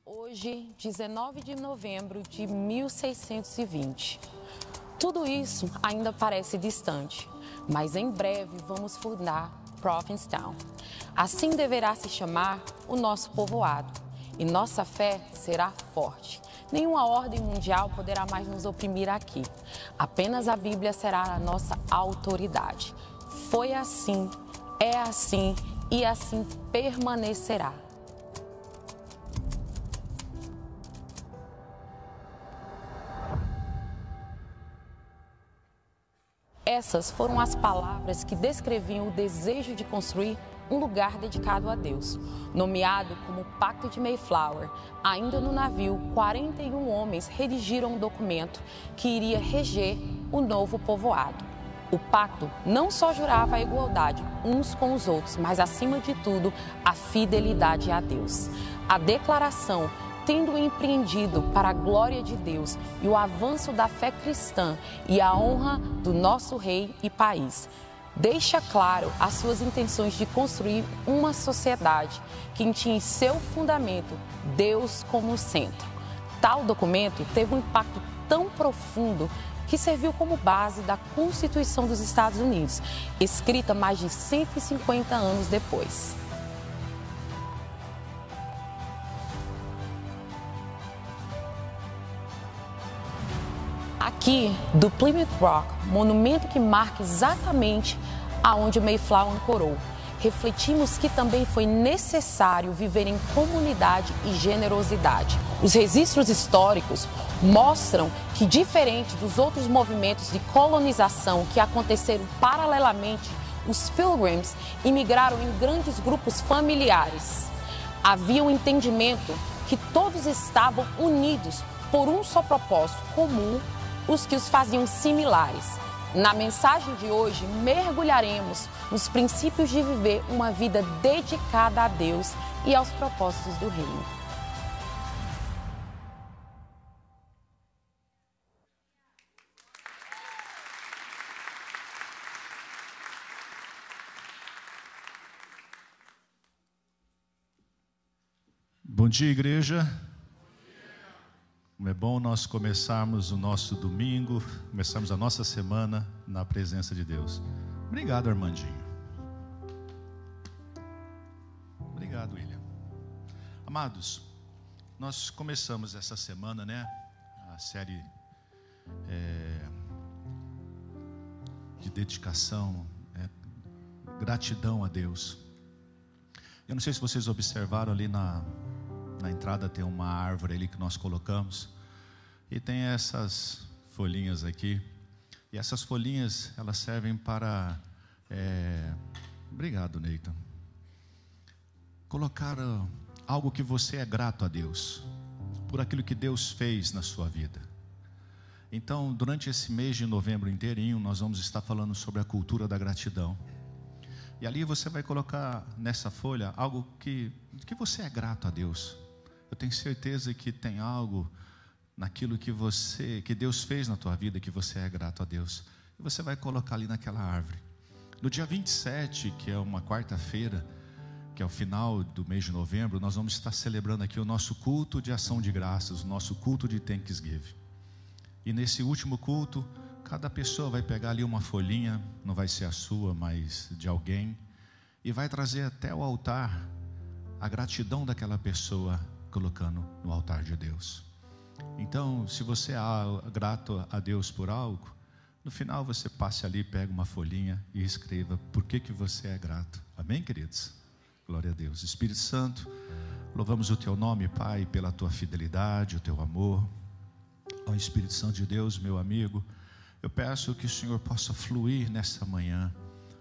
Hoje, 19 de novembro de 1620. Tudo isso ainda parece distante, mas em breve vamos fundar Provincetown. Assim deverá se chamar o nosso povoado, e nossa fé será forte. Nenhuma ordem mundial poderá mais nos oprimir aqui. Apenas a Bíblia será a nossa autoridade. Foi assim, é assim e assim permanecerá. Essas foram as palavras que descreviam o desejo de construir um lugar dedicado a Deus. Nomeado como Pacto de Mayflower, ainda no navio, 41 homens redigiram um documento que iria reger o novo povoado. O pacto não só jurava a igualdade uns com os outros, mas, acima de tudo, a fidelidade a Deus. A declaração, tendo empreendido para a glória de Deus e o avanço da fé cristã e a honra do nosso rei e país, deixa claro as suas intenções de construir uma sociedade que tinha em seu fundamento Deus como centro. Tal documento teve um impacto tão profundo que serviu como base da Constituição dos Estados Unidos, escrita mais de 150 anos depois. Aqui, do Plymouth Rock, monumento que marca exatamente aonde o Mayflower ancorou, refletimos que também foi necessário viver em comunidade e generosidade. Os registros históricos mostram que, diferente dos outros movimentos de colonização que aconteceram paralelamente, os Pilgrims imigraram em grandes grupos familiares. Havia um entendimento que todos estavam unidos por um só propósito comum, os que os faziam similares. Na mensagem de hoje, mergulharemos nos princípios de viver uma vida dedicada a Deus e aos propósitos do reino. Bom dia, igreja. Como é bom nós começarmos o nosso domingo, começarmos a nossa semana na presença de Deus. Obrigado, Armandinho. Obrigado, William. Amados, nós começamos essa semana, a série de dedicação, gratidão a Deus. Eu não sei se vocês observaram ali na entrada tem uma árvore ali que nós colocamos e tem essas folhinhas aqui, e essas folhinhas elas servem para obrigado, Neita, colocar algo que você é grato a Deus por aquilo que Deus fez na sua vida. Então, durante esse mês de novembro inteirinho, nós vamos estar falando sobre a cultura da gratidão. E ali você vai colocar nessa folha algo que você é grato a Deus. Eu tenho certeza que tem algo naquilo que Deus fez na tua vida, que você é grato a Deus. E você vai colocar ali naquela árvore. No dia 27, que é uma quarta-feira, que é o final do mês de novembro, nós vamos estar celebrando aqui o nosso culto de ação de graças, o nosso culto de Thanksgiving. E nesse último culto, cada pessoa vai pegar ali uma folhinha, não vai ser a sua, mas de alguém, e vai trazer até o altar a gratidão daquela pessoa, colocando no altar de Deus. Então, se você é grato a Deus por algo, no final você passe ali, pega uma folhinha e escreva por que você é grato. Amém, queridos? Glória a Deus. Espírito Santo, louvamos o teu nome, Pai, pela tua fidelidade, o teu amor. Ó Espírito Santo de Deus, meu amigo, eu peço que o Senhor possa fluir nessa manhã,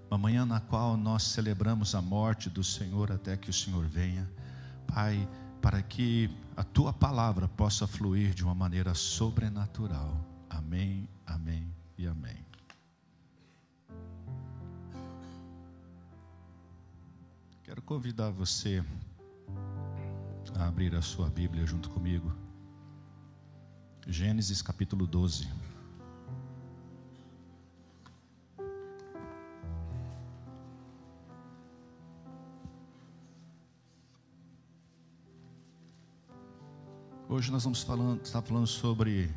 uma manhã na qual nós celebramos a morte do Senhor até que o Senhor venha. Pai, para que a tua palavra possa fluir de uma maneira sobrenatural. Amém, amém e amém. Quero convidar você a abrir a sua Bíblia junto comigo. Gênesis capítulo 12. Hoje nós vamos estar falando sobre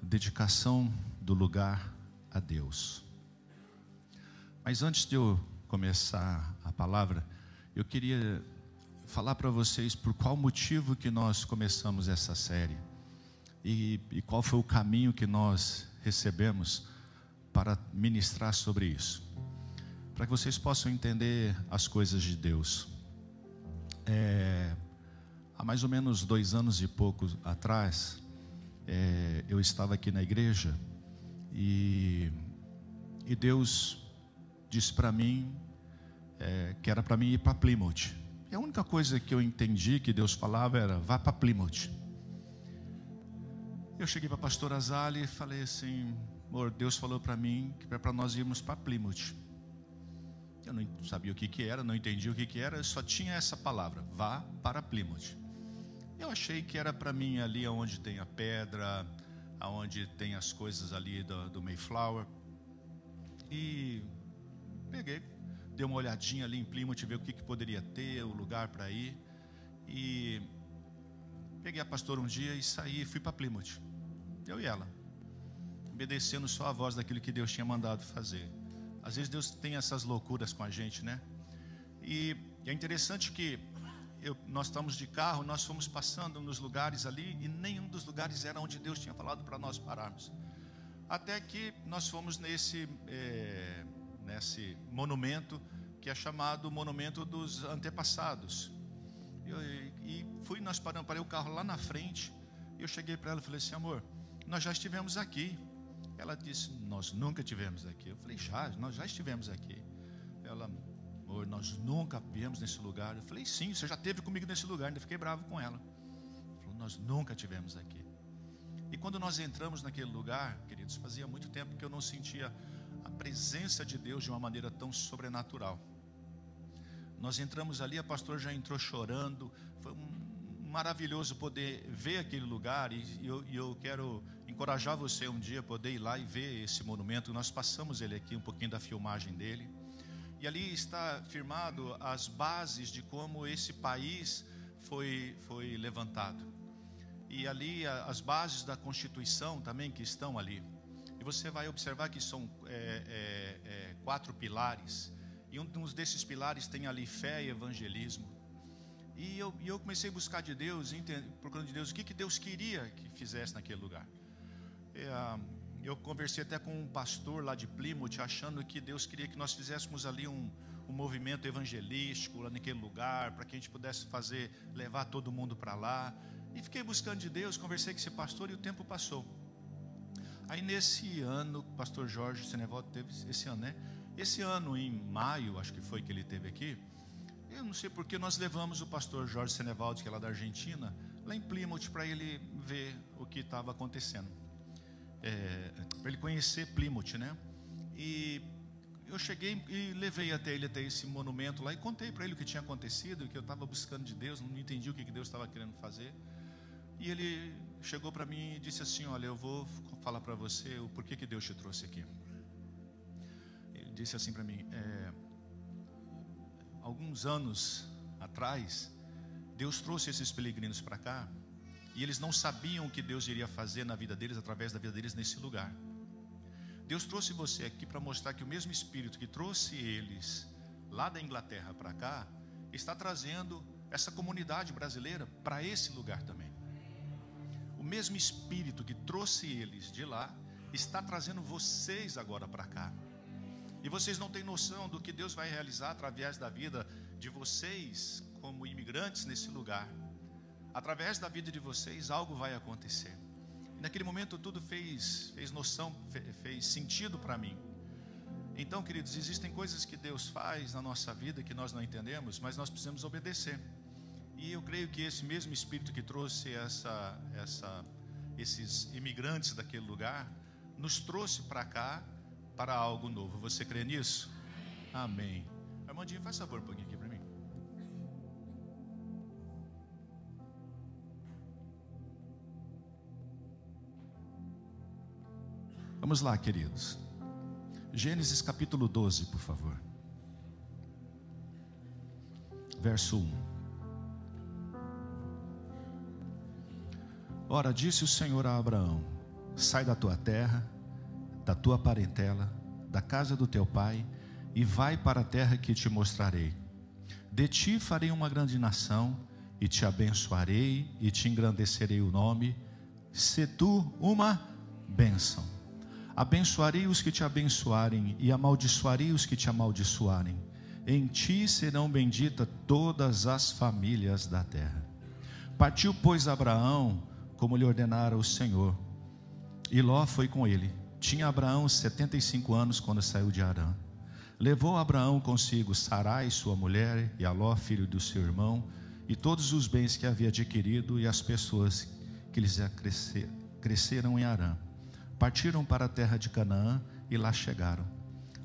dedicação do lugar a Deus. Mas antes de eu começar a palavra, eu queria falar para vocês por qual motivo que nós começamos essa série e qual foi o caminho que nós recebemos para ministrar sobre isso, para que vocês possam entender as coisas de Deus. Há mais ou menos 2 anos e pouco atrás, eu estava aqui na igreja e Deus disse para mim que era para mim ir para Plymouth. E a única coisa que eu entendi que Deus falava era: vá para Plymouth. Eu cheguei para a pastora Azali e falei assim: amor, Deus falou para mim que é para nós irmos para Plymouth. Eu não sabia o que era, não entendi o que era, só tinha essa palavra: vá para Plymouth. Eu achei que era para mim ali onde tem a pedra, aonde tem as coisas ali do Mayflower. E peguei, dei uma olhadinha ali em Plymouth, ver o que poderia ter, o lugar para ir. E peguei a pastora um dia e saí e fui para Plymouth. Eu e ela, obedecendo só a voz daquilo que Deus tinha mandado fazer. Às vezes Deus tem essas loucuras com a gente, né? E é interessante que nós estamos de carro, nós fomos passando nos lugares ali e nenhum dos lugares era onde Deus tinha falado para nós pararmos. Até que nós fomos nesse monumento que é chamado Monumento dos Antepassados. Parei o carro lá na frente. Eu cheguei para ela e falei assim: amor, nós já estivemos aqui. Ela disse: nós nunca estivemos aqui. Eu falei: nós já estivemos aqui. Ela: amor, nós nunca viemos nesse lugar. Eu falei: sim, você já esteve comigo nesse lugar. Ainda fiquei bravo com ela. Ela falou: nós nunca estivemos aqui. E quando nós entramos naquele lugar, queridos, fazia muito tempo que eu não sentia a presença de Deus de uma maneira tão sobrenatural. Nós entramos ali, a pastora já entrou chorando. Foi maravilhoso poder ver aquele lugar, e eu quero encorajar você um dia a poder ir lá e ver esse monumento. Nós passamos ele aqui, um pouquinho da filmagem dele, e ali está firmado as bases de como esse país foi levantado, e ali as bases da Constituição também que estão ali. E você vai observar que são 4 pilares, e um desses pilares tem ali fé e evangelismo. E eu comecei a buscar de Deus, procurando de Deus o que Deus queria que fizesse naquele lugar. Eu conversei até com um pastor lá de Plymouth, achando que Deus queria que nós fizéssemos ali um movimento evangelístico lá naquele lugar, para que a gente pudesse levar todo mundo para lá. E fiquei buscando de Deus, conversei com esse pastor e o tempo passou. Aí nesse ano, o pastor Jorge Senevaldo teve esse ano, né? Esse ano, em maio, acho que foi que ele teve aqui. Eu não sei porque nós levamos o pastor Jorge Senevaldo, que é lá da Argentina, lá em Plymouth, para ele ver o que estava acontecendo, para ele conhecer Plymouth, né? E eu cheguei e levei até esse monumento lá e contei para ele o que tinha acontecido, que eu estava buscando de Deus, não entendi o que Deus estava querendo fazer. E ele chegou para mim e disse assim: olha, eu vou falar para você o porquê que Deus te trouxe aqui. Ele disse assim para mim: alguns anos atrás, Deus trouxe esses peregrinos para cá, e eles não sabiam o que Deus iria fazer na vida deles, através da vida deles nesse lugar. Deus trouxe você aqui para mostrar que o mesmo Espírito que trouxe eles lá da Inglaterra para cá, está trazendo essa comunidade brasileira para esse lugar também. O mesmo Espírito que trouxe eles de lá, está trazendo vocês agora para cá. E vocês não têm noção do que Deus vai realizar através da vida de vocês como imigrantes nesse lugar. Através da vida de vocês algo vai acontecer. E naquele momento tudo fez noção, fez sentido para mim. Então, queridos, existem coisas que Deus faz na nossa vida que nós não entendemos, mas nós precisamos obedecer. E eu creio que esse mesmo Espírito que trouxe esses imigrantes daquele lugar, nos trouxe para cá, para algo novo. Você crê nisso? Amém. Armandinho, faz favor um pouquinho aqui para mim. Vamos lá, queridos. Gênesis capítulo 12, por favor. Verso 1. Ora, disse o Senhor a Abraão: sai da tua terra, da tua parentela, da casa do teu pai, e vai para a terra que te mostrarei. De ti farei uma grande nação, e te abençoarei, e te engrandecerei o nome. Se tu uma bênção. Abençoarei os que te abençoarem, e amaldiçoarei os que te amaldiçoarem. Em ti serão benditas todas as famílias da terra. Partiu, pois, Abraão, como lhe ordenara o Senhor, e Ló foi com ele. Tinha Abraão 75 anos quando saiu de Harã. Levou Abraão consigo Sarai, sua mulher, e a Ló, filho do seu irmão, e todos os bens que havia adquirido, e as pessoas que lhes cresceram em Harã. Partiram para a terra de Canaã, e lá chegaram.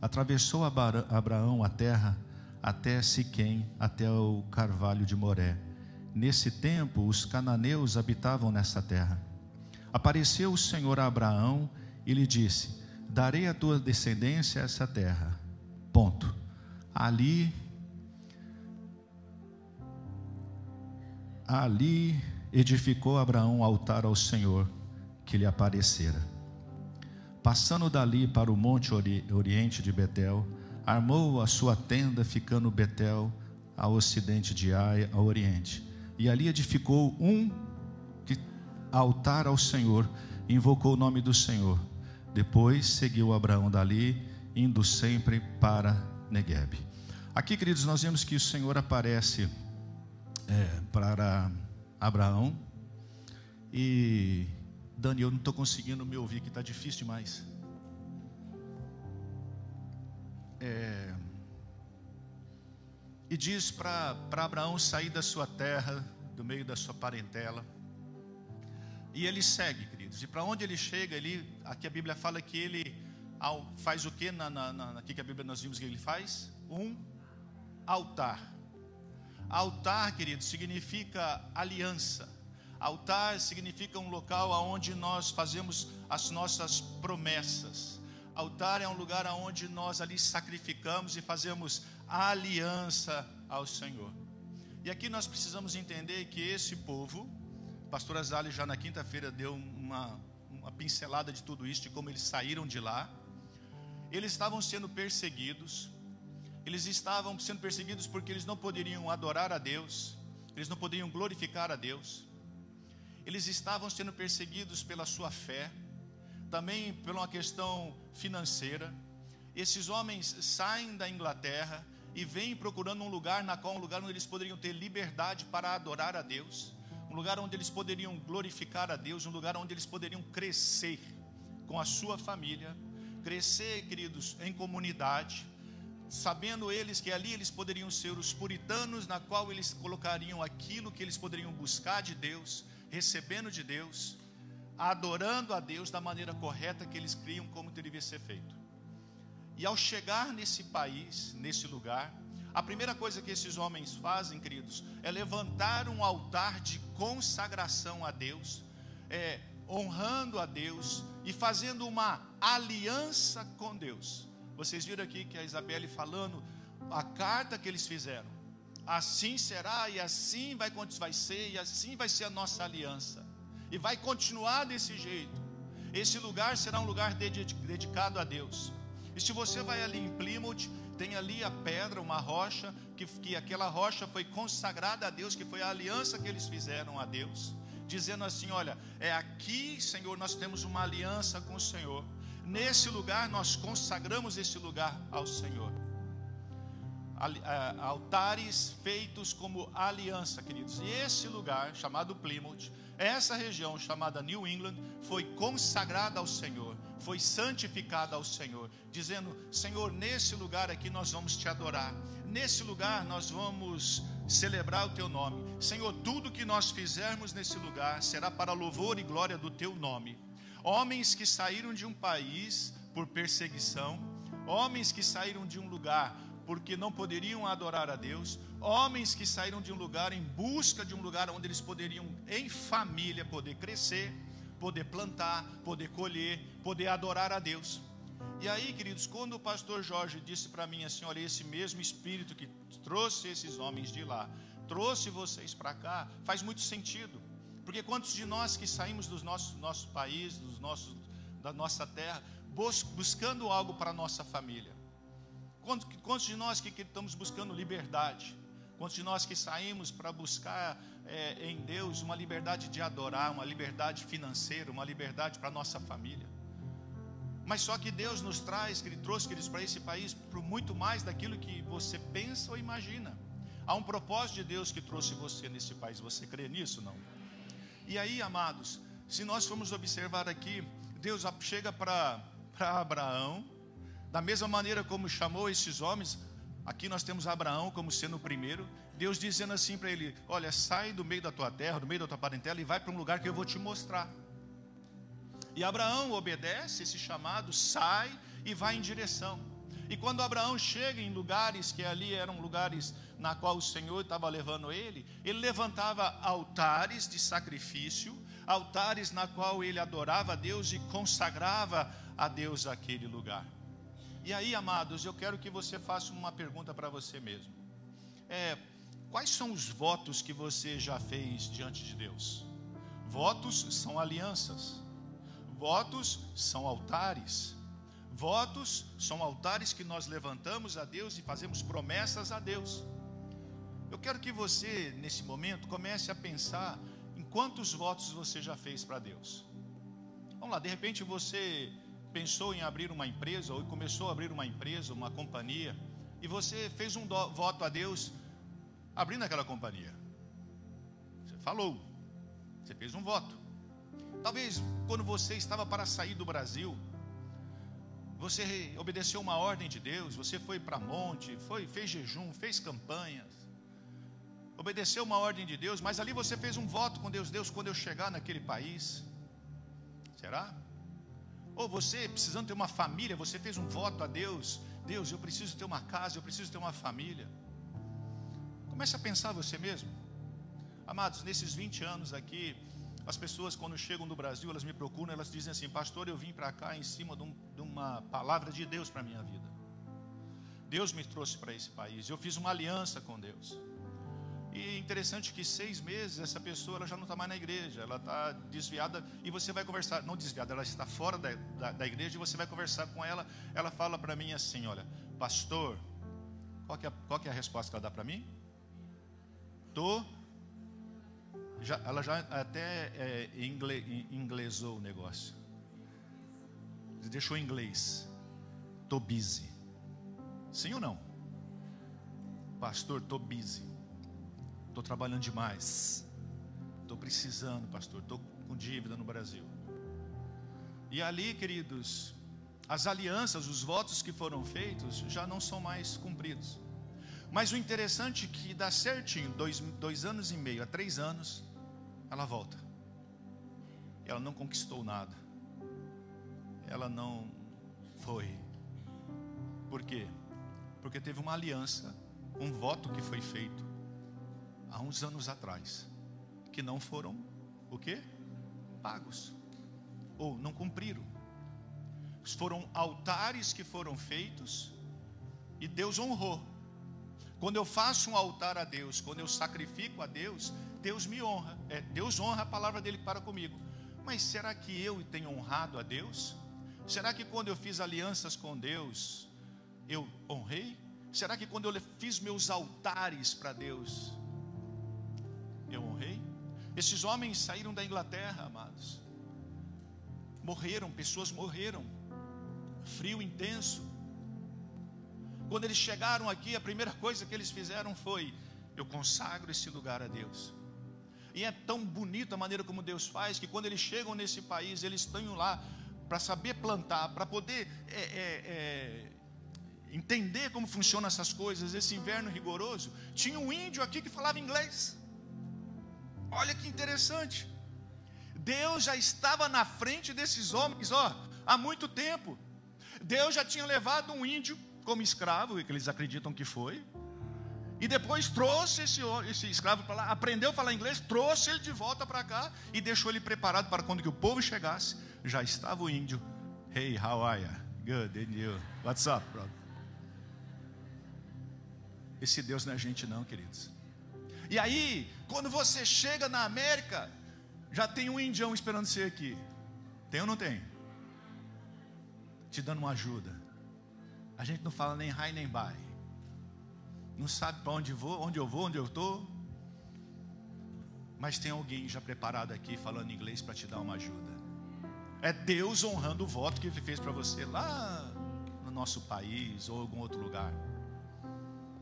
Atravessou Abraão a terra até Siquém, até o carvalho de Moré. Nesse tempo, os cananeus habitavam nessa terra. Apareceu o Senhor a Abraão e lhe disse: darei à tua descendência essa terra. Ponto. Ali edificou Abraão um altar ao Senhor que lhe aparecera. Passando dali para o monte oriente de Betel, armou a sua tenda, ficando Betel ao ocidente de Ai, ao oriente. E ali edificou um altar ao Senhor, invocou o nome do Senhor. Depois seguiu Abraão dali, indo sempre para Neguebe. Aqui, queridos, nós vemos que o Senhor aparece para Abraão. E Dani, eu não estou conseguindo me ouvir, que está difícil demais. E diz para Abraão sair da sua terra, do meio da sua parentela. E ele segue, queridos. E para onde ele chega, aqui a Bíblia fala que ele faz o que? Aqui que a Bíblia nós vimos que ele faz? Um altar. Altar, queridos, significa aliança. Altar significa um local onde nós fazemos as nossas promessas. Altar é um lugar onde nós ali sacrificamos e fazemos a aliança ao Senhor. E aqui nós precisamos entender que esse povo, a pastora Zali já na quinta-feira deu uma pincelada de tudo isso, de como eles saíram de lá. Eles estavam sendo perseguidos. Eles estavam sendo perseguidos porque eles não poderiam adorar a Deus, eles não poderiam glorificar a Deus. Eles estavam sendo perseguidos pela sua fé, também por uma questão financeira. Esses homens saem da Inglaterra e vêm procurando um lugar onde eles poderiam ter liberdade para adorar a Deus, um lugar onde eles poderiam glorificar a Deus, um lugar onde eles poderiam crescer com a sua família, crescer, queridos, em comunidade, sabendo eles que ali eles poderiam ser os puritanos, na qual eles colocariam aquilo que eles poderiam buscar de Deus, recebendo de Deus, adorando a Deus da maneira correta que eles criam como deveria ser feito. E ao chegar nesse país, nesse lugar, a primeira coisa que esses homens fazem, queridos, é levantar um altar de consagração a Deus, honrando a Deus e fazendo uma aliança com Deus. Vocês viram aqui que a Isabelle falando a carta que eles fizeram. Assim será, e assim vai ser, e assim vai ser a nossa aliança. E vai continuar desse jeito. Esse lugar será um lugar dedicado a Deus. E se você vai ali em Plymouth, tem ali a pedra, uma rocha, que aquela rocha foi consagrada a Deus, que foi a aliança que eles fizeram a Deus, dizendo assim: olha, é aqui, Senhor, nós temos uma aliança com o Senhor. Nesse lugar nós consagramos esse lugar ao Senhor. Altares feitos como aliança, queridos. E esse lugar chamado Plymouth, essa região chamada New England, foi consagrada ao Senhor, foi santificada ao Senhor, dizendo: Senhor, nesse lugar aqui nós vamos te adorar, nesse lugar nós vamos celebrar o teu nome. Senhor, tudo que nós fizermos nesse lugar será para louvor e glória do teu nome. Homens que saíram de um país por perseguição, homens que saíram de um lugar porque não poderiam adorar a Deus, homens que saíram de um lugar em busca de um lugar onde eles poderiam, em família, poder crescer, poder plantar, poder colher, poder adorar a Deus. E aí, queridos, quando o pastor Jorge disse para mim assim: olha, esse mesmo Espírito que trouxe esses homens de lá, trouxe vocês para cá, faz muito sentido. Porque quantos de nós que saímos do nosso país, da nossa terra, buscando algo para a nossa família? Quantos de nós que estamos buscando liberdade? Quantos de nós que saímos para buscar em Deus uma liberdade de adorar, uma liberdade financeira, uma liberdade para a nossa família? Mas só que Deus nos traz, que Ele trouxe para esse país, por muito mais daquilo que você pensa ou imagina. Há um propósito de Deus que trouxe você nesse país. Você crê nisso, não? E aí, amados, se nós formos observar aqui, Deus chega para Abraão, da mesma maneira como chamou esses homens. Aqui nós temos Abraão como sendo o primeiro. Deus dizendo assim para ele: olha, sai do meio da tua terra, do meio da tua parentela, e vai para um lugar que eu vou te mostrar. E Abraão obedece esse chamado, sai e vai em direção. E quando Abraão chega em lugares que ali eram lugares na qual o Senhor estava levando ele levantava altares de sacrifício, altares na qual ele adorava a Deus e consagrava a Deus aquele lugar. E aí, amados, eu quero que você faça uma pergunta para você mesmo. Quais são os votos que você já fez diante de Deus? Votos são alianças. Votos são altares. Votos são altares que nós levantamos a Deus e fazemos promessas a Deus. Eu quero que você, nesse momento, comece a pensar em quantos votos você já fez para Deus. Vamos lá, de repente você pensou em abrir uma empresa, ou começou a abrir uma empresa, uma companhia, e você fez um voto a Deus abrindo aquela companhia. Você falou, você fez um voto. Talvez quando você estava para sair do Brasil, você obedeceu uma ordem de Deus, você foi para monte, fez jejum, fez campanhas, obedeceu uma ordem de Deus, mas ali você fez um voto com Deus: Deus, quando eu chegar naquele país, será? Ou você, precisando ter uma família, você fez um voto a Deus: Deus, eu preciso ter uma casa, eu preciso ter uma família. Comece a pensar você mesmo. Amados, nesses 20 anos aqui, as pessoas quando chegam do Brasil, elas me procuram, elas dizem assim: pastor, eu vim para cá em cima de uma palavra de Deus para a minha vida. Deus me trouxe para esse país, eu fiz uma aliança com Deus. E é interessante que 6 meses essa pessoa ela já não está mais na igreja, ela está desviada, e você vai conversar, não desviada, ela está fora da igreja, e você vai conversar com ela. Ela fala para mim assim: olha, pastor, qual que é a resposta que ela dá para mim? Ela já até inglesou o negócio, deixou em inglês. Tô busy. Sim ou não? Pastor, tô busy. Tô trabalhando demais. Tô precisando, pastor. Tô com dívida no Brasil. E ali, queridos, as alianças, os votos que foram feitos já não são mais cumpridos. Mas o interessante é que dá certinho, 2 anos e meio a 3 anos, ela volta. Ela não conquistou nada. Ela não foi. Por quê? Porque teve uma aliança, um voto que foi feito há uns anos atrás, que não foram, o quê? Pagos. Ou não cumpriram. Foram altares que foram feitos e Deus honrou. Quando eu faço um altar a Deus, quando eu sacrifico a Deus, Deus me honra. Deus honra a palavra dele para comigo. Mas será que eu tenho honrado a Deus? Será que quando eu fiz alianças com Deus, eu honrei? Será que quando eu fiz meus altares para Deus, eu honrei? Esses homens saíram da Inglaterra, amados. Morreram, pessoas morreram. Frio intenso. Quando eles chegaram aqui, a primeira coisa que eles fizeram foi: eu consagro esse lugar a Deus. E é tão bonito a maneira como Deus faz, que quando eles chegam nesse país, eles estão lá para saber plantar, para poder entender como funcionam essas coisas. Esse inverno rigoroso, tinha um índio aqui que falava inglês. Olha que interessante. Deus já estava na frente desses homens, há muito tempo. Deus já tinha levado um índio como escravo, que eles acreditam que foi, e depois trouxe esse escravo para lá, aprendeu a falar inglês, trouxe ele de volta para cá e deixou ele preparado para quando que o povo chegasse, já estava o índio. Hey, how are you? Good, and you? What's up, brother? Esse Deus não é gente não, queridos. E aí, quando você chega na América, Já tem um indião esperando você aqui. Tem ou não tem? Te dando uma ajuda. A gente não fala nem hi nem bye. Não sabe para onde vou, onde eu estou. Mas tem alguém já preparado aqui falando inglês para te dar uma ajuda. É Deus honrando o voto que Ele fez para você lá no nosso país ou em algum outro lugar.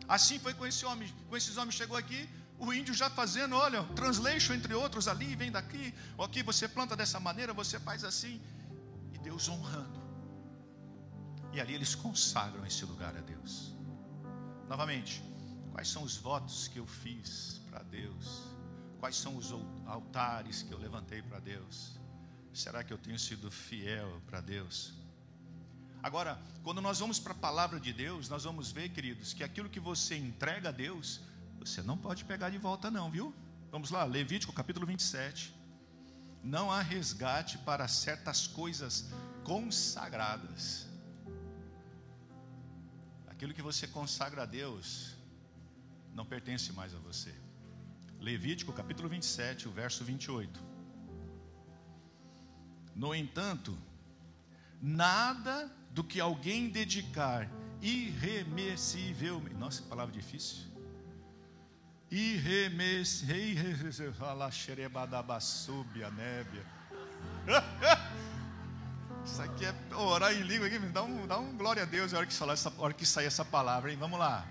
Assim foi com esse homem. Com esses homens chegou aqui, o índio já fazendo, olha, translation entre outros ali, vem daqui. Ou aqui você planta dessa maneira, você faz assim. E Deus honrando. E ali eles consagram esse lugar a Deus. Novamente, quais são os votos que eu fiz para Deus? Quais são os altares que eu levantei para Deus? Será que eu tenho sido fiel para Deus? Agora, quando nós vamos para a palavra de Deus, nós vamos ver, queridos, que aquilo que você entrega a Deus, você não pode pegar de volta não, viu? Vamos lá, Levítico capítulo 27. Não há resgate para certas coisas consagradas. Aquilo que você consagra a Deus não pertence mais a você. Levítico capítulo 27, o verso 28. No entanto, nada do que alguém dedicar irremessivelmente. Nossa, que palavra difícil. Isso aqui é orar em língua aqui, dá um glória a Deus a hora que sair essa palavra, hein? Vamos lá.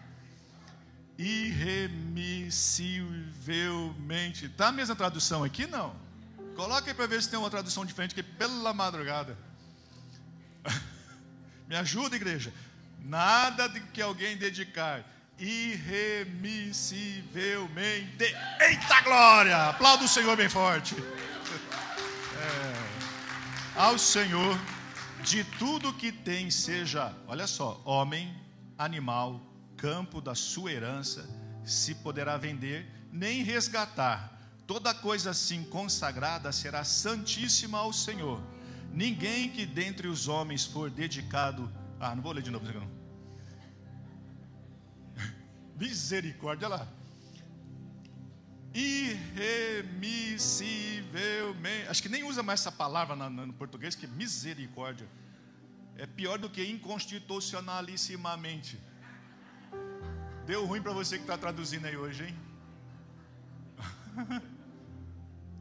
Irremissivelmente. Tá a mesma tradução aqui? Não. Coloca aí para ver se tem uma tradução diferente, que pela madrugada. Me ajuda, igreja. Nada de que alguém dedicar irremissivelmente. Eita glória! Aplauda o Senhor bem forte. Ao Senhor, de tudo que tem, seja, olha só, homem, animal, campo da sua herança, se poderá vender, nem resgatar. Toda coisa assim consagrada será santíssima ao Senhor. Ninguém que dentre os homens for dedicado... não vou ler de novo isso aqui não. Misericórdia, olha lá. Irremissivelmente. Acho que nem usa mais essa palavra no português, que misericórdia. É pior do que inconstitucionalissimamente. Deu ruim para você que está traduzindo aí hoje, hein?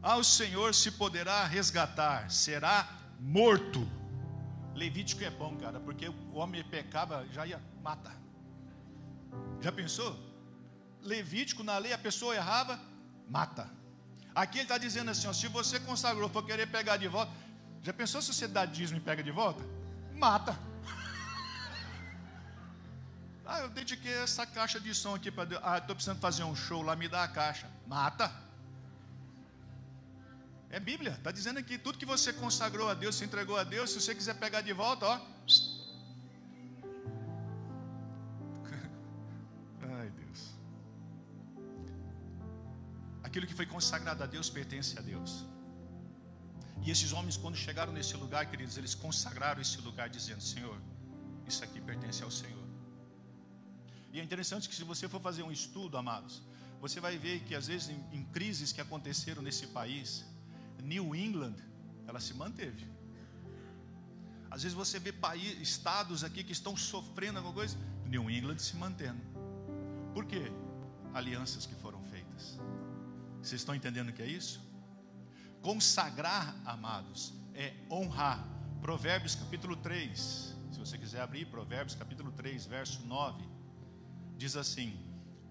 Ao Senhor se poderá resgatar, será morto. Levítico é bom, cara, porque o homem pecava, já ia matar. Já pensou? Levítico, na lei, a pessoa errava, mata. Aqui ele está dizendo assim, ó, se você consagrou, for querer pegar de volta, já pensou se você dá dízimo e pega de volta? Mata. Eu dediquei essa caixa de som aqui para Deus. Estou precisando fazer um show lá, me dá a caixa. Mata. É Bíblia, está dizendo aqui, tudo que você consagrou a Deus, se entregou a Deus, se você quiser pegar de volta, ó. Ai, Deus. Aquilo que foi consagrado a Deus pertence a Deus. E esses homens, quando chegaram nesse lugar, queridos, eles consagraram esse lugar dizendo, Senhor, isso aqui pertence ao Senhor. E é interessante que se você for fazer um estudo, amados, você vai ver que às vezes em crises que aconteceram nesse país, New England, ela se manteve. Às vezes você vê estados aqui que estão sofrendo alguma coisa, New England se mantendo. Por quê? Alianças que foram feitas. Vocês estão entendendo o que é isso? Consagrar, amados, é honrar. Provérbios capítulo 3, se você quiser abrir, Provérbios capítulo 3, verso 9, diz assim: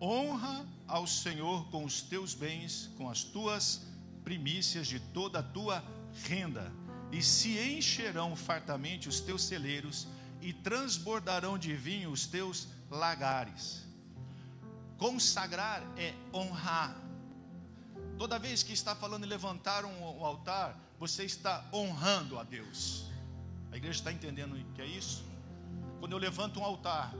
honra ao Senhor com os teus bens, com as tuas primícias de toda a tua renda, e se encherão fartamente os teus celeiros, e transbordarão de vinho os teus lagares. Consagrar é honrar. Toda vez que está falando em levantar um altar, você está honrando a Deus. A igreja está entendendo o que é isso? Quando eu levanto um altar,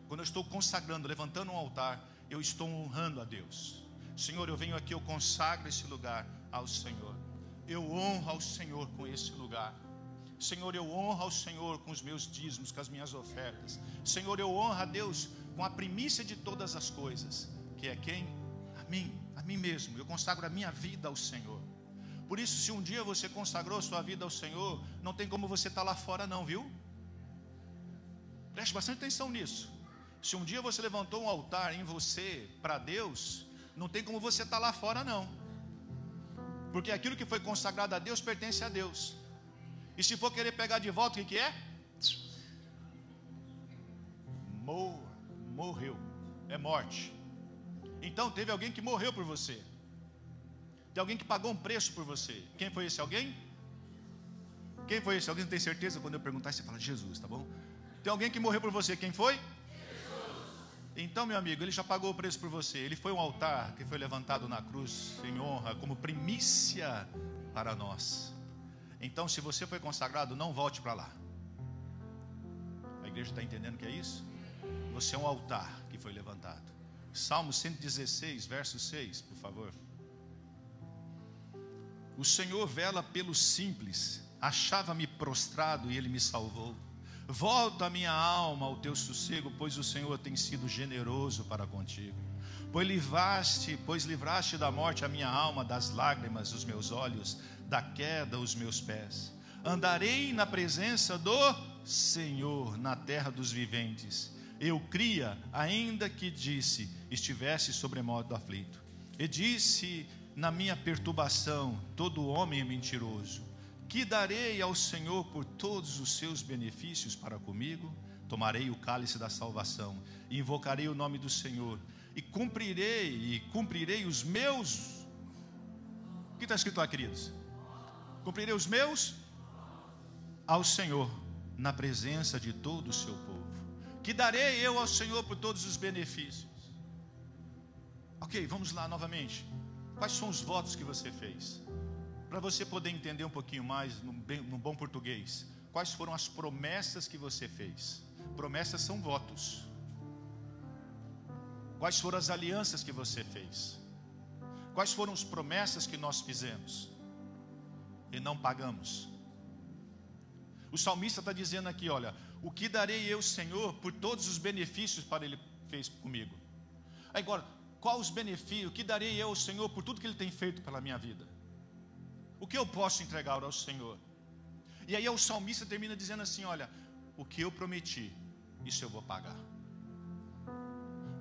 quando eu estou consagrando, levantando um altar, eu estou honrando a Deus. Senhor, eu venho aqui, eu consagro esse lugar ao Senhor. Eu honro ao Senhor com esse lugar. Senhor, eu honro ao Senhor com os meus dízimos, com as minhas ofertas. Senhor, eu honro a Deus com a primícia de todas as coisas, que é quem? A mim, a a mim mesmo, eu consagro a minha vida ao Senhor. Por isso, se um dia você consagrou sua vida ao Senhor, não tem como você estar lá fora não, viu? Preste bastante atenção nisso. Se um dia você levantou um altar em você, para Deus, não tem como você estar lá fora não. Porque aquilo que foi consagrado a Deus, pertence a Deus. E se for querer pegar de volta, o que é? Morreu. É morte. Então teve alguém que morreu por você. Tem alguém que pagou um preço por você. Quem foi esse alguém? Quem foi esse alguém? Não tem certeza? Quando eu perguntar, você fala Jesus, tá bom? Tem alguém que morreu por você. Quem foi? Jesus. Então, meu amigo, ele já pagou o preço por você. Ele foi um altar que foi levantado na cruz em honra, como primícia para nós. Então, se você foi consagrado, não volte para lá. A igreja está entendendo o que é isso? Você é um altar que foi levantado. Salmo 116, verso 6, por favor. O Senhor vela pelo simples, achava-me prostrado e Ele me salvou. Volta a minha alma ao teu sossego, pois o Senhor tem sido generoso para contigo. Pois livraste da morte a minha alma, das lágrimas os meus olhos, da queda os meus pés. Andarei na presença do Senhor, na terra dos viventes. Eu cria, ainda que estivesse sobremodo aflito. E disse na minha perturbação, todo homem é mentiroso. Que darei ao Senhor por todos os seus benefícios para comigo? Tomarei o cálice da salvação, e invocarei o nome do Senhor, e cumprirei os meus... O que está escrito lá, queridos? Cumprirei os meus ao Senhor, na presença de todo o seu povo. Que darei eu ao Senhor por todos os benefícios? Ok, vamos lá novamente. Quais são os votos que você fez? Para você poder entender um pouquinho mais, no bom português, quais foram as promessas que você fez? Promessas são votos. Quais foram as alianças que você fez? Quais foram as promessas que nós fizemos e não pagamos? O salmista está dizendo aqui, olha, o que darei eu, Senhor, por todos os benefícios para Ele fez comigo? Agora, qual os benefícios, o que darei eu, Senhor, por tudo que Ele tem feito pela minha vida? O que eu posso entregar ao Senhor? E aí o salmista termina dizendo assim, olha, o que eu prometi, isso eu vou pagar.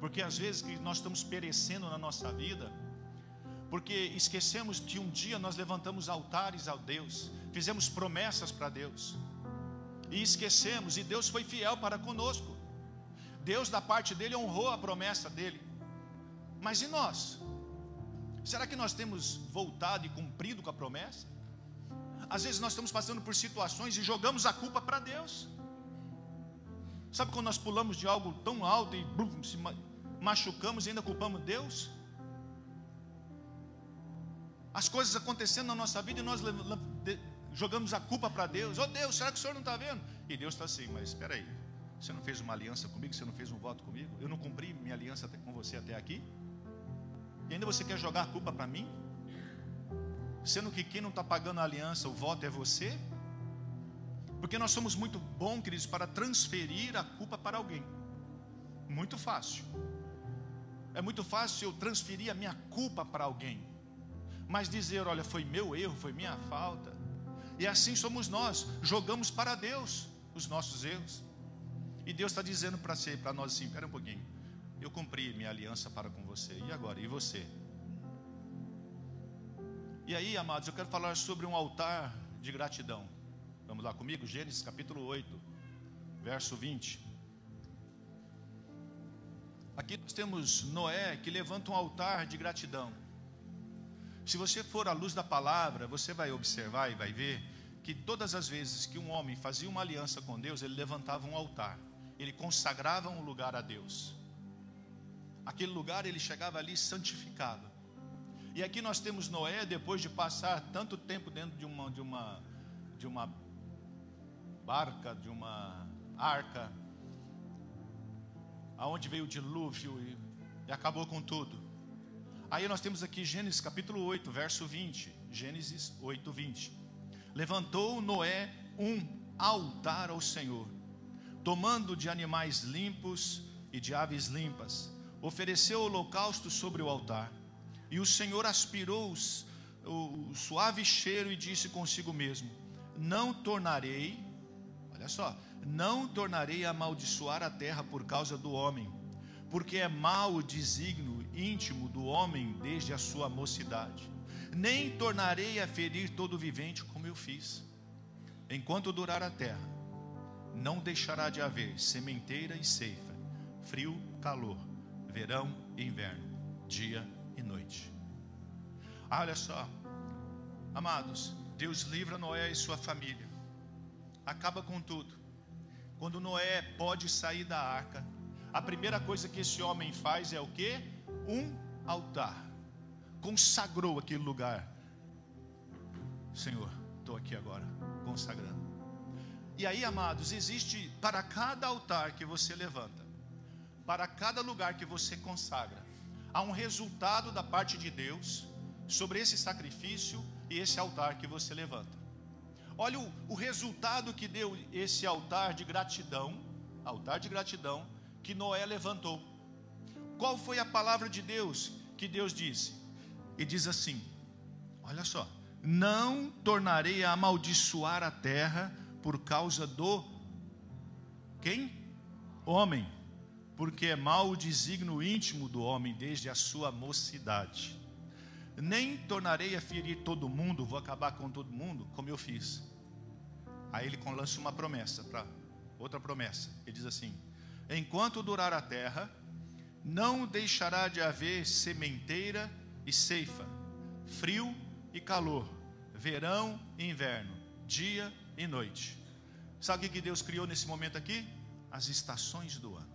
Porque às vezes que nós estamos perecendo na nossa vida, porque esquecemos que um dia nós levantamos altares a Deus, fizemos promessas para Deus, e esquecemos, e Deus foi fiel para conosco. Deus da parte dele honrou a promessa dele. Mas e nós? Será que nós temos voltado e cumprido com a promessa? Às vezes nós estamos passando por situações e jogamos a culpa para Deus. Sabe quando nós pulamos de algo tão alto e se machucamos e ainda culpamos Deus? As coisas acontecendo na nossa vida e nós jogamos a culpa para Deus. Oh Deus, será que o Senhor não está vendo? E Deus está assim, mas espera aí, você não fez uma aliança comigo? Você não fez um voto comigo? Eu não cumpri minha aliança com você até aqui? E ainda você quer jogar a culpa para mim? Sendo que quem não está pagando a aliança, o voto é você? Porque nós somos muito bons, queridos, para transferir a culpa para alguém. Muito fácil. É muito fácil eu transferir a minha culpa para alguém. Mas dizer, olha, foi meu erro, foi minha falta. E assim somos nós, jogamos para Deus os nossos erros. E Deus está dizendo para nós assim, espera um pouquinho. Eu cumpri minha aliança para com você. E agora? E você? E aí, amados, eu quero falar sobre um altar de gratidão. Vamos lá comigo? Gênesis capítulo 8, verso 20. Aqui nós temos Noé que levanta um altar de gratidão. Se você for à luz da palavra, você vai observar e vai ver que todas as vezes que um homem fazia uma aliança com Deus, ele levantava um altar. Ele consagrava um lugar a Deus. Aquele lugar ele chegava ali santificado. E aqui nós temos Noé, depois de passar tanto tempo dentro de uma barca, de uma arca, aonde veio o dilúvio e acabou com tudo. Aí nós temos aqui Gênesis capítulo 8, verso 20. Gênesis 8, 20. Levantou Noé um altar ao Senhor, tomando de animais limpos e de aves limpas, ofereceu holocausto sobre o altar, E o Senhor aspirou o suave cheiro e disse consigo mesmo: não tornarei, olha só, não tornarei a amaldiçoar a terra por causa do homem, porque é mau o desígnio íntimo do homem desde a sua mocidade. Nem tornarei a ferir todo vivente como eu fiz. Enquanto durar a terra, não deixará de haver sementeira e ceifa, frio, calor, verão e inverno, dia e noite. Olha só, amados, Deus livra Noé e sua família, acaba com tudo. Quando Noé pode sair da arca, a primeira coisa que esse homem faz é o quê? Um altar. Consagrou aquele lugar. Senhor, estou aqui agora, consagrando. E aí, amados, existe para cada altar que você levanta, para cada lugar que você consagra, há um resultado da parte de Deus sobre esse sacrifício e esse altar que você levanta. Olha o resultado que deu esse altar de gratidão que Noé levantou. Qual foi a palavra de Deus que Deus disse? E diz assim, olha só: não tornarei a amaldiçoar a terra por causa do quem? Homem, porque é mau o desígnio íntimo do homem desde a sua mocidade. Nem tornarei a ferir todo mundo, vou acabar com todo mundo, como eu fiz. Aí ele lança uma promessa, outra promessa. Ele diz assim: enquanto durar a terra, não deixará de haver sementeira e ceifa, frio e calor, verão e inverno, dia e noite. Sabe o que Deus criou nesse momento aqui? As estações do ano.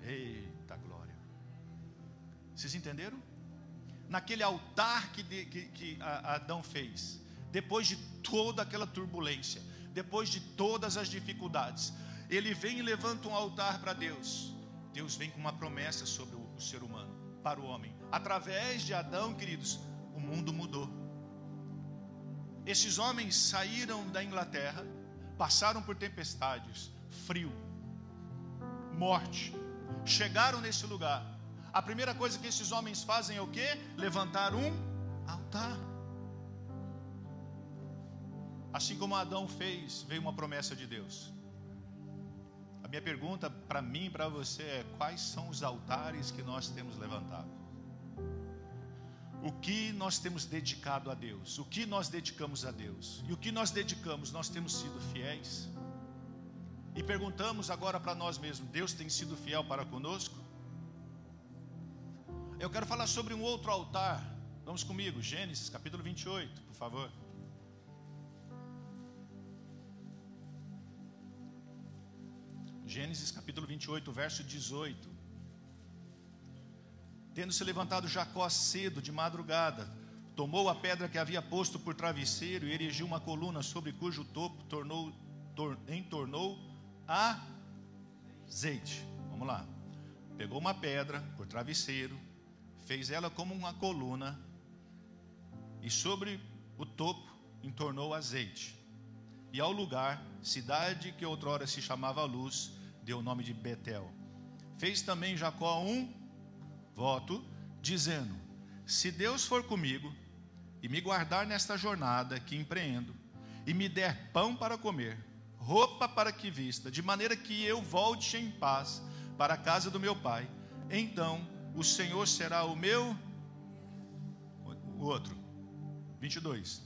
Eita glória! Vocês entenderam? Naquele altar que Adão fez, depois de toda aquela turbulência, depois de todas as dificuldades, ele vem e levanta um altar para Deus. Deus vem com uma promessa sobre o ser humano, para o homem. Através de Adão, queridos, o mundo mudou. Esses homens saíram da Inglaterra, passaram por tempestades, frio, morte, chegaram nesse lugar. A primeira coisa que esses homens fazem é o quê? Levantar um altar. Assim como Adão fez, veio uma promessa de Deus. A minha pergunta para mim e para você é: quais são os altares que nós temos levantado? O que nós temos dedicado a Deus? O que nós dedicamos a Deus? E o que nós dedicamos, nós temos sido fiéis? E perguntamos agora para nós mesmos: Deus tem sido fiel para conosco? Eu quero falar sobre um outro altar. Vamos comigo, Gênesis capítulo 28, por favor. Gênesis capítulo 28, verso 18. Tendo se levantado Jacó cedo, de madrugada, tomou a pedra que havia posto por travesseiro e erigiu uma coluna sobre cujo topo entornou azeite. Vamos lá. Pegou uma pedra por travesseiro, fez ela como uma coluna e sobre o topo entornou azeite. E ao lugar, cidade que outrora se chamava Luz, deu o nome de Betel. Fez também Jacó um voto, dizendo: se Deus for comigo e me guardar nesta jornada que empreendo, e me der pão para comer, roupa para que vista, de maneira que eu volte em paz para a casa do meu pai, então o Senhor será o meu... O outro, 22.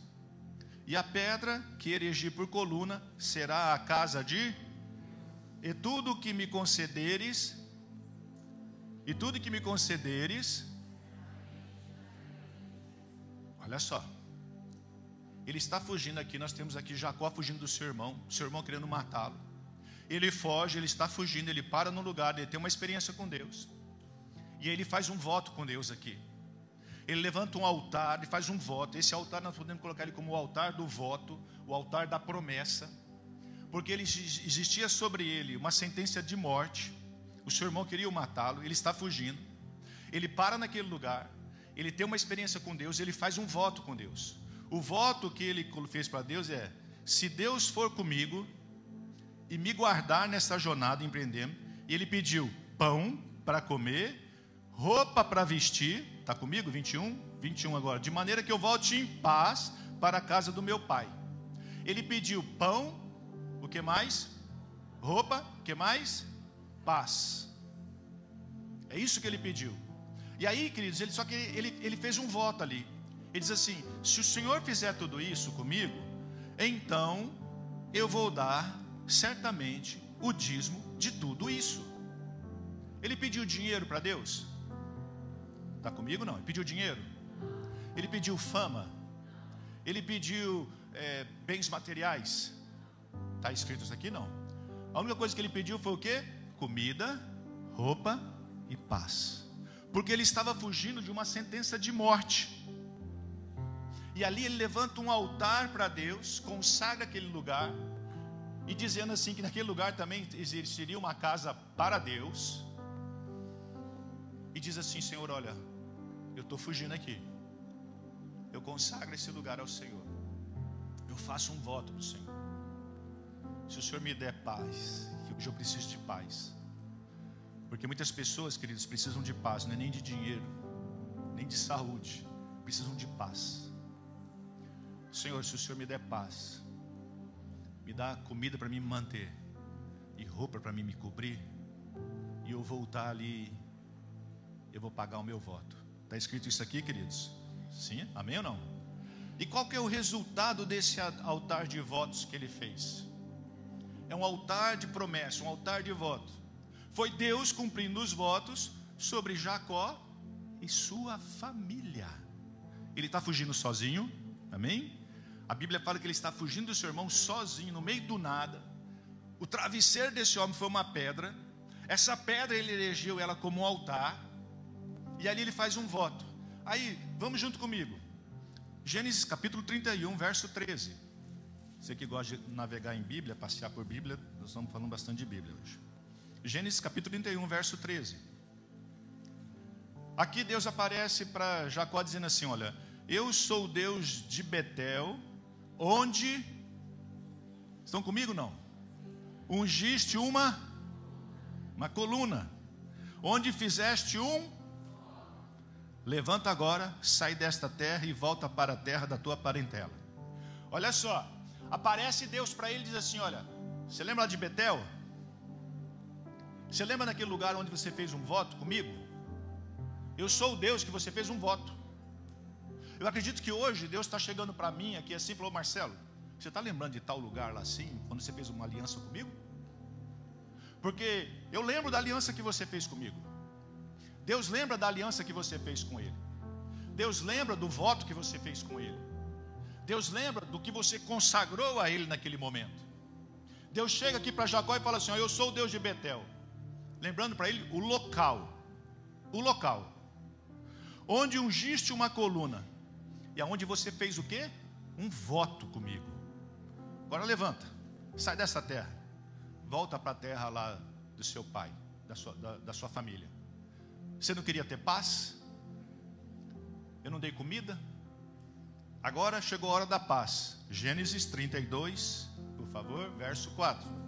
E a pedra que erigi por coluna será a casa de... E tudo que me concederes, olha só, ele está fugindo aqui. Nós temos aqui Jacó fugindo do seu irmão querendo matá-lo. Ele foge, ele está fugindo, ele para no lugar, ele tem uma experiência com Deus. E ele faz um voto com Deus aqui. Ele levanta um altar, ele faz um voto. Esse altar nós podemos colocar ele como o altar do voto, o altar da promessa, porque existia sobre ele uma sentença de morte. O seu irmão queria matá-lo, ele está fugindo. Ele para naquele lugar, ele tem uma experiência com Deus, ele faz um voto com Deus. O voto que ele fez para Deus é: se Deus for comigo e me guardar nessa jornada empreendendo. E ele pediu pão para comer, roupa para vestir. Está comigo? 21 agora. De maneira que eu volte em paz para a casa do meu pai. Ele pediu pão, o que mais? Roupa, o que mais? Paz. É isso que ele pediu. E aí, queridos, ele fez um voto ali. Ele diz assim: se o Senhor fizer tudo isso comigo, então eu vou dar certamente o dízimo de tudo isso. Ele pediu dinheiro para Deus? Está comigo? Não. Ele pediu dinheiro. Ele pediu fama. Ele pediu bens materiais. Está escrito isso aqui? Não. A única coisa que ele pediu foi o quê? Comida, roupa e paz. Porque ele estava fugindo de uma sentença de morte. E ali ele levanta um altar para Deus, consagra aquele lugar, e dizendo assim que naquele lugar também existiria uma casa para Deus. E diz assim: Senhor, olha, eu estou fugindo aqui. Eu consagro esse lugar ao Senhor. Eu faço um voto para o Senhor. Se o Senhor me der paz, que hoje eu preciso de paz. Porque muitas pessoas, queridos, precisam de paz. Não é nem de dinheiro, nem de saúde. Precisam de paz. Senhor, se o Senhor me der paz, me dá comida para mim me manter, e roupa para mim me cobrir, e eu voltar ali, eu vou pagar o meu voto. Está escrito isso aqui, queridos? Sim? Amém ou não? E qual que é o resultado desse altar de votos que ele fez? É um altar de promessa, um altar de voto. Foi Deus cumprindo os votos sobre Jacó e sua família. Ele está fugindo sozinho, amém? A Bíblia fala que ele está fugindo do seu irmão sozinho, no meio do nada. O travesseiro desse homem foi uma pedra. Essa pedra ele erigeu ela como um altar. E ali ele faz um voto. Aí, vamos junto comigo. Gênesis capítulo 31, verso 13. Você que gosta de navegar em Bíblia, passear por Bíblia, nós estamos falando bastante de Bíblia hoje. Gênesis capítulo 31, verso 13. Aqui Deus aparece para Jacó dizendo assim: olha, eu sou o Deus de Betel, onde, estão comigo não? Ungiste uma coluna, onde fizeste levanta agora, sai desta terra e volta para a terra da tua parentela. Olha só, aparece Deus para ele e diz assim: olha, você lembra de Betel? Você lembra daquele lugar onde você fez um voto comigo? Eu sou o Deus que você fez um voto. Eu acredito que hoje Deus está chegando para mim aqui assim, falou: Marcelo, você está lembrando de tal lugar lá assim, quando você fez uma aliança comigo? Porque eu lembro da aliança que você fez comigo. Deus lembra da aliança que você fez com Ele. Deus lembra do voto que você fez com Ele. Deus lembra do que você consagrou a Ele naquele momento. Deus chega aqui para Jacó e fala assim: ó, eu sou o Deus de Betel. Lembrando para ele o local, onde ungiste uma coluna, e aonde você fez o quê? Um voto comigo. Agora levanta, sai dessa terra, volta para a terra lá do seu pai, da sua família. Você não queria ter paz? Eu não dei comida? Agora chegou a hora da paz. Gênesis 32, por favor, verso 4.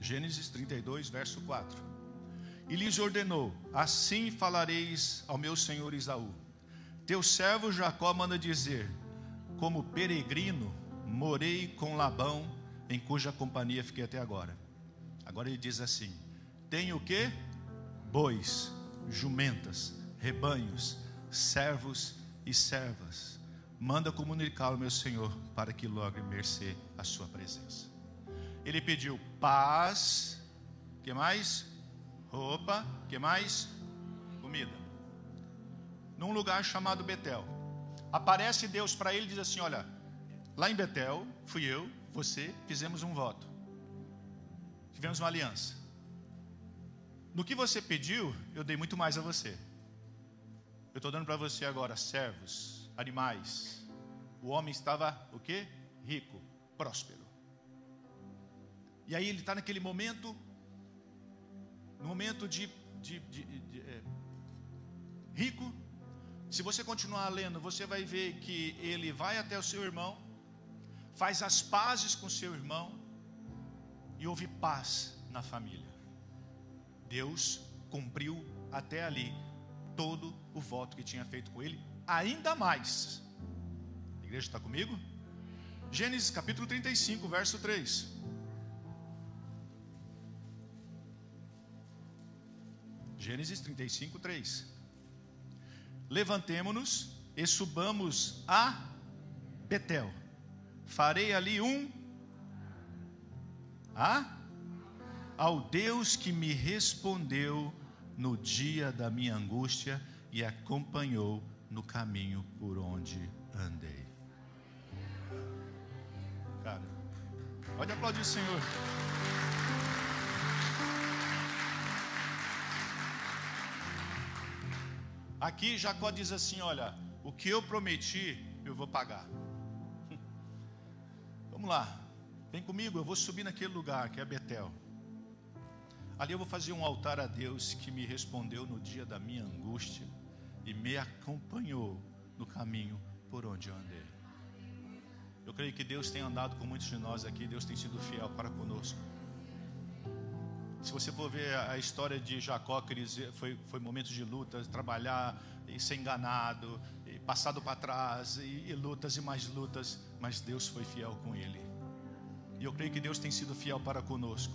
Gênesis 32, verso 4. E lhes ordenou: assim falareis ao meu senhor Esaú: teu servo Jacó manda dizer, como peregrino morei com Labão, em cuja companhia fiquei até agora. Agora ele diz assim: tenho o quê? Bois, jumentas, rebanhos, servos e servas. Manda comunicar ao meu senhor, para que logre mercê a sua presença. Ele pediu paz, que mais? Roupa, que mais? Comida. Num lugar chamado Betel. Aparece Deus para ele e diz assim: olha, lá em Betel, fui eu, você, fizemos um voto. Tivemos uma aliança. No que você pediu, eu dei muito mais a você. Eu estou dando para você agora servos, animais. O homem estava, o quê? Rico, próspero. E aí ele está naquele momento, no momento de rico. Se você continuar lendo, você vai ver que ele vai até o seu irmão, faz as pazes com o seu irmão, e houve paz na família. Deus cumpriu até ali todo o voto que tinha feito com ele, ainda mais. A igreja está comigo? Gênesis capítulo 35, verso 3. Gênesis 35, 3. Levantemo-nos e subamos a Betel. Farei ali ao Deus que me respondeu no dia da minha angústia e acompanhou no caminho por onde andei. Cara, pode aplaudir o Senhor. Aqui Jacó diz assim: olha, o que eu prometi eu vou pagar. Vamos lá, vem comigo, eu vou subir naquele lugar que é Betel. Ali eu vou fazer um altar a Deus que me respondeu no dia da minha angústia e me acompanhou no caminho por onde eu andei. Eu creio que Deus tem andado com muitos de nós aqui, Deus tem sido fiel para conosco. Se você for ver a história de Jacó, foi momentos de lutas, trabalhar e ser enganado, e passado para trás, e lutas e mais lutas, mas Deus foi fiel com ele. E eu creio que Deus tem sido fiel para conosco.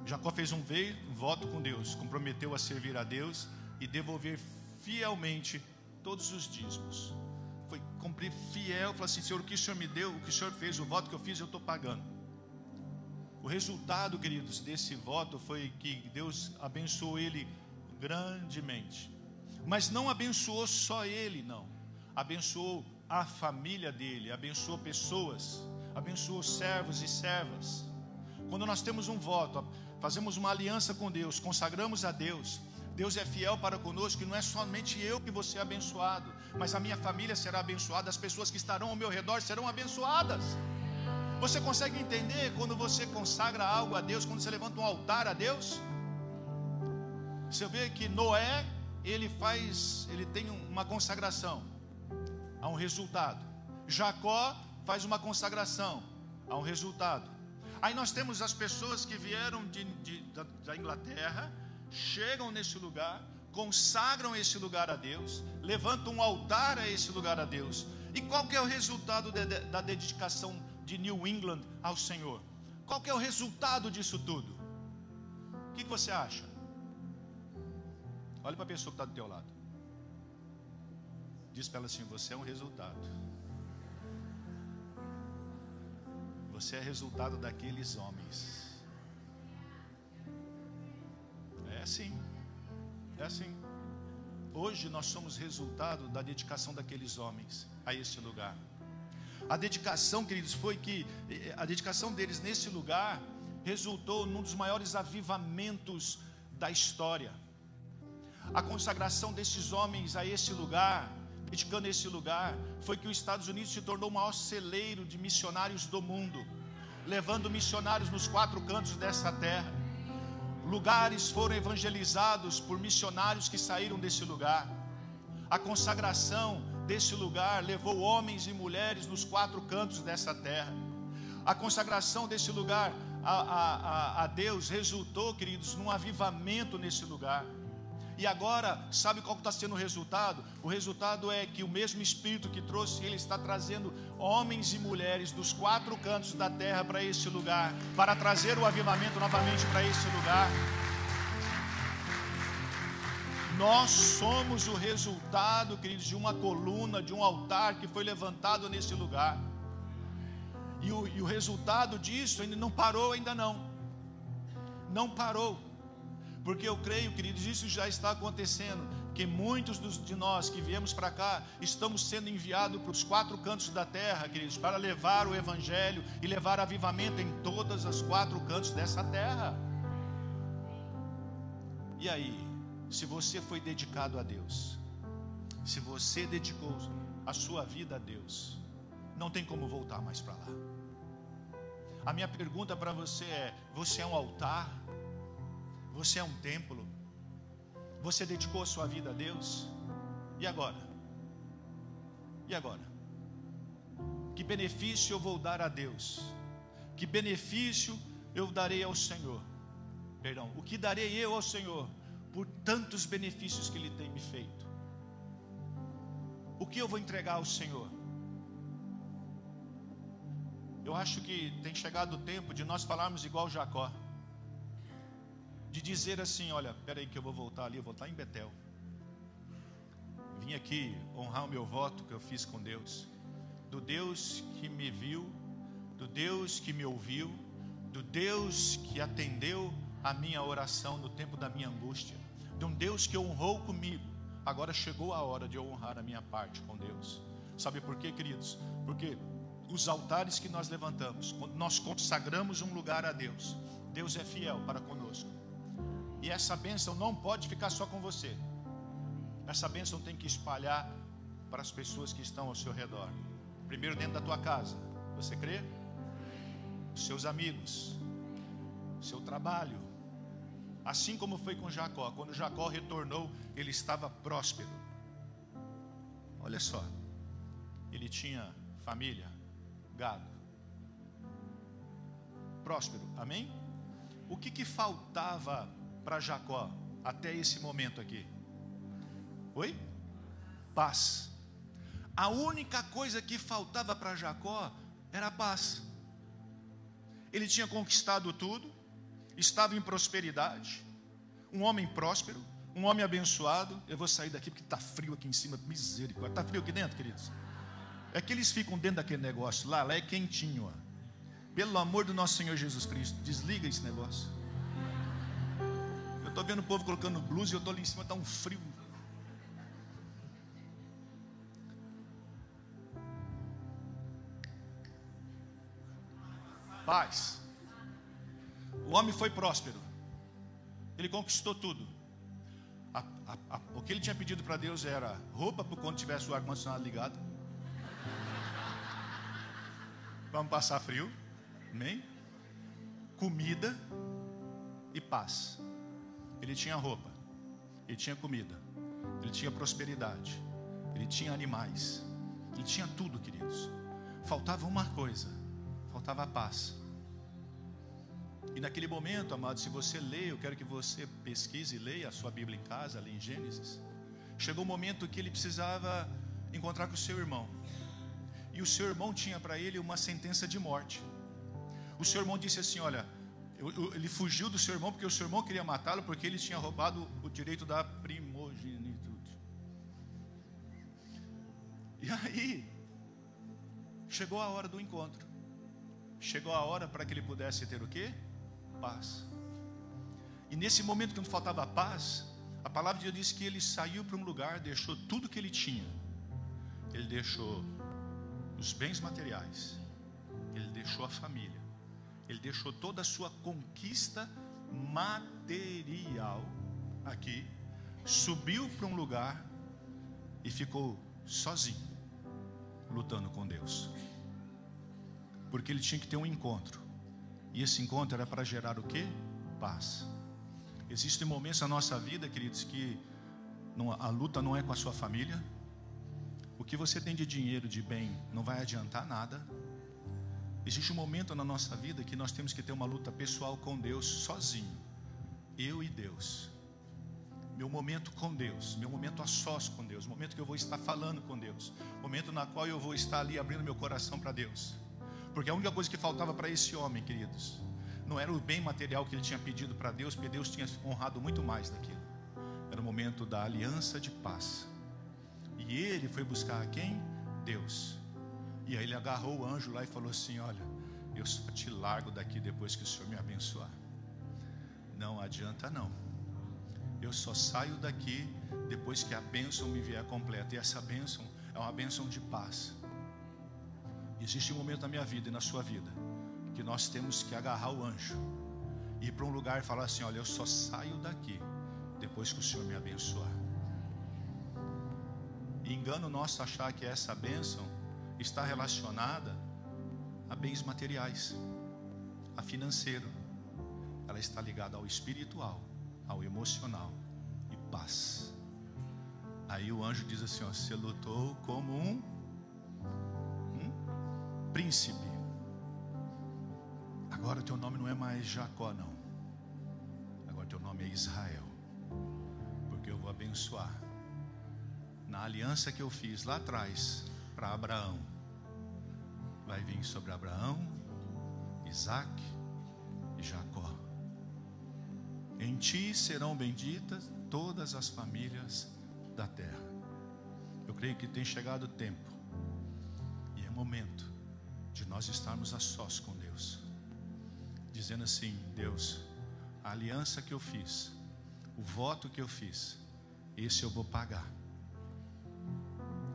Jacó fez um voto com Deus, comprometeu a servir a Deus e devolver fielmente todos os dízimos. Foi cumprir fiel, falou assim: Senhor, o que o Senhor me deu, o que o Senhor fez, o voto que eu fiz, eu estou pagando. O resultado, queridos, desse voto foi que Deus abençoou ele grandemente. Mas não abençoou só ele, não. Abençoou a família dele, abençoou pessoas, abençoou servos e servas. Quando nós temos um voto, fazemos uma aliança com Deus, consagramos a Deus, Deus é fiel para conosco, e não é somente eu que vou ser abençoado, mas a minha família será abençoada, as pessoas que estarão ao meu redor serão abençoadas. Você consegue entender quando você consagra algo a Deus, quando você levanta um altar a Deus? Você vê que Noé, ele tem uma consagração, há um resultado. Jacó faz uma consagração, há um resultado. Aí nós temos as pessoas que vieram da Inglaterra, chegam nesse lugar, consagram esse lugar a Deus, levantam um altar a esse lugar a Deus. E qual que é o resultado da dedicação de New England ao Senhor? Qual que é o resultado disso tudo? O que você acha? Olha para a pessoa que está do teu lado. Diz para ela assim: você é um resultado. Você é resultado daqueles homens. É assim. É assim. Hoje nós somos resultado da dedicação daqueles homens a este lugar. A dedicação, queridos, foi que a dedicação deles nesse lugar resultou num dos maiores avivamentos da história. A consagração desses homens a esse lugar, dedicando esse lugar, foi que os Estados Unidos se tornou o maior celeiro de missionários do mundo, levando missionários nos 4 cantos dessa terra. Lugares foram evangelizados por missionários que saíram desse lugar. A consagração desse lugar levou homens e mulheres nos 4 cantos dessa terra. A consagração desse lugar a Deus resultou, queridos, num avivamento nesse lugar. E agora, sabe qual está sendo o resultado? O resultado é que o mesmo Espírito que trouxe ele está trazendo homens e mulheres dos 4 cantos da terra para esse lugar, para trazer o avivamento novamente para esse lugar. Nós somos o resultado, queridos, de uma coluna, de um altar que foi levantado nesse lugar. E o resultado disso ainda não parou, ainda não. Não parou. Porque eu creio, queridos, isso já está acontecendo, que muitos de nós que viemos para cá, estamos sendo enviados para os 4 cantos da terra, queridos, para levar o Evangelho e levar avivamento em todas as 4 cantos dessa terra. E aí, se você foi dedicado a Deus, se você dedicou a sua vida a Deus, não tem como voltar mais para lá. A minha pergunta para você é: você é um altar? Você é um templo? Você dedicou a sua vida a Deus? E agora? E agora? Que benefício eu vou dar a Deus? Que benefício eu darei ao Senhor? Perdão, o que darei eu ao Senhor por tantos benefícios que Ele tem me feito? O que eu vou entregar ao Senhor? Eu acho que tem chegado o tempo de nós falarmos igual Jacó, de dizer assim: olha, espera aí que eu vou voltar ali, eu vou estar em Betel. Vim aqui honrar o meu voto que eu fiz com Deus, do Deus que me viu, do Deus que me ouviu, do Deus que atendeu a minha oração no tempo da minha angústia, de um Deus que honrou comigo. Agora chegou a hora de eu honrar a minha parte com Deus. Sabe por quê, queridos? Porque os altares que nós levantamos, quando nós consagramos um lugar a Deus, Deus é fiel para conosco. E essa bênção não pode ficar só com você. Essa bênção tem que espalhar para as pessoas que estão ao seu redor. Primeiro dentro da tua casa, você crê? Seus amigos, seu trabalho. Assim como foi com Jacó. Quando Jacó retornou, ele estava próspero. Olha só, ele tinha família, gado, próspero, amém? O que faltava para Jacó até esse momento aqui? Oi? Paz. A única coisa que faltava para Jacó era a paz. Ele tinha conquistado tudo, estava em prosperidade, um homem próspero, um homem abençoado. Eu vou sair daqui porque está frio aqui em cima, misericórdia. Está frio aqui dentro, queridos? É que eles ficam dentro daquele negócio, lá é quentinho, ó. Pelo amor do nosso Senhor Jesus Cristo, desliga esse negócio. Eu estou vendo o povo colocando blusa e eu estou ali em cima, está um frio. Paz. O homem foi próspero, ele conquistou tudo. O que ele tinha pedido para Deus era roupa para quando tivesse o ar-condicionado ligado. Vamos passar frio, amém? Comida e paz. Ele tinha roupa, ele tinha comida, ele tinha prosperidade, ele tinha animais, ele tinha tudo, queridos. Faltava uma coisa, faltava a paz. E naquele momento, amado, se você lê, eu quero que você pesquise e leia a sua Bíblia em casa, ali em Gênesis. Chegou o momento que ele precisava encontrar com o seu irmão. E o seu irmão tinha para ele uma sentença de morte. O seu irmão disse assim: olha, ele fugiu do seu irmão porque o seu irmão queria matá-lo, porque ele tinha roubado o direito da primogenitude. E aí, chegou a hora do encontro. Chegou a hora para que ele pudesse ter o quê? Paz. E nesse momento que não faltava paz, a palavra de Deus diz que ele saiu para um lugar, deixou tudo que ele tinha. Ele deixou os bens materiais, ele deixou a família, ele deixou toda a sua conquista material aqui, subiu para um lugar e ficou sozinho, lutando com Deus, porque ele tinha que ter um encontro, e esse encontro era para gerar o quê? Paz. Existem momentos na nossa vida, queridos, que a luta não é com a sua família. O que você tem de dinheiro, de bem, não vai adiantar nada. Existe um momento na nossa vida que nós temos que ter uma luta pessoal com Deus, sozinho, eu e Deus. Meu momento com Deus, meu momento a sós com Deus, o momento que eu vou estar falando com Deus, o momento na qual eu vou estar ali abrindo meu coração para Deus. Porque a única coisa que faltava para esse homem, queridos, não era o bem material que ele tinha pedido para Deus, porque Deus tinha honrado muito mais daquilo. Era o momento da aliança de paz. E ele foi buscar quem? Deus. E aí ele agarrou o anjo lá e falou assim: olha, eu só te largo daqui depois que o Senhor me abençoar. Não adianta não. Eu só saio daqui depois que a bênção me vier completa. E essa bênção é uma bênção de paz. Existe um momento na minha vida e na sua vida que nós temos que agarrar o anjo, ir para um lugar e falar assim: olha, eu só saio daqui depois que o Senhor me abençoar. E engano nosso achar que essa bênção está relacionada a bens materiais, a financeiro. Ela está ligada ao espiritual, ao emocional e paz. Aí o anjo diz assim: ó, você lutou como um príncipe. Agora teu nome não é mais Jacó, não. Agora teu nome é Israel. Porque eu vou abençoar. Na aliança que eu fiz lá atrás para Abraão, vai vir sobre Abraão, Isaac e Jacó. Em ti serão benditas todas as famílias da terra. Eu creio que tem chegado o tempo, e é momento de nós estarmos a sós com Deus, dizendo assim: Deus, a aliança que eu fiz, o voto que eu fiz, esse eu vou pagar.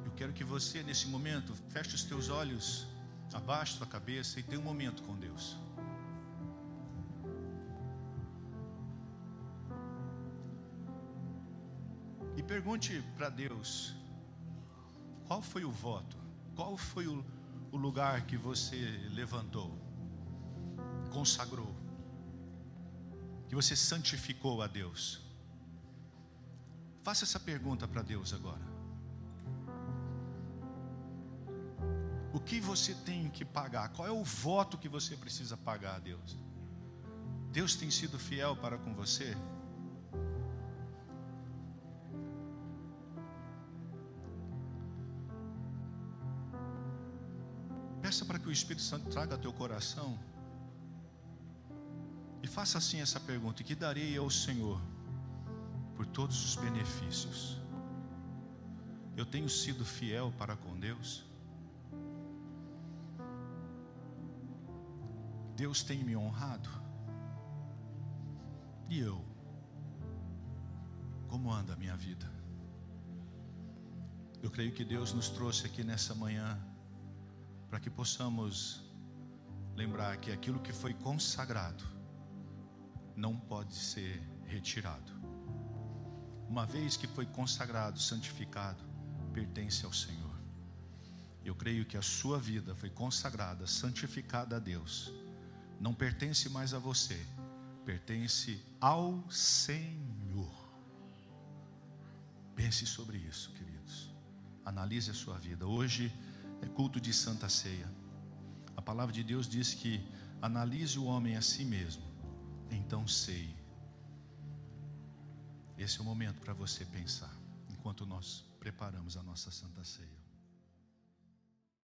Eu quero que você nesse momento feche os teus olhos, abaixe tua cabeça e tenha um momento com Deus. E pergunte para Deus: qual foi o voto? Qual foi o lugar que você levantou, consagrou, que você santificou a Deus? Faça essa pergunta para Deus agora. O que você tem que pagar? Qual é o voto que você precisa pagar a Deus? Deus tem sido fiel para com você? Peça para que o Espírito Santo traga ao teu coração e faça assim essa pergunta: e que darei ao Senhor por todos os benefícios? Eu tenho sido fiel para com Deus? Deus tem me honrado? E eu? Como anda a minha vida? Eu creio que Deus nos trouxe aqui nessa manhã para que possamos lembrar que aquilo que foi consagrado não pode ser retirado. Uma vez que foi consagrado, santificado, pertence ao Senhor. Eu creio que a sua vida foi consagrada, santificada a Deus. Não pertence mais a você, pertence ao Senhor. Pense sobre isso, queridos. Analise a sua vida. Hoje é culto de Santa Ceia. A palavra de Deus diz que analise o homem a si mesmo, então ceie. Esse é o momento para você pensar, enquanto nós preparamos a nossa Santa Ceia.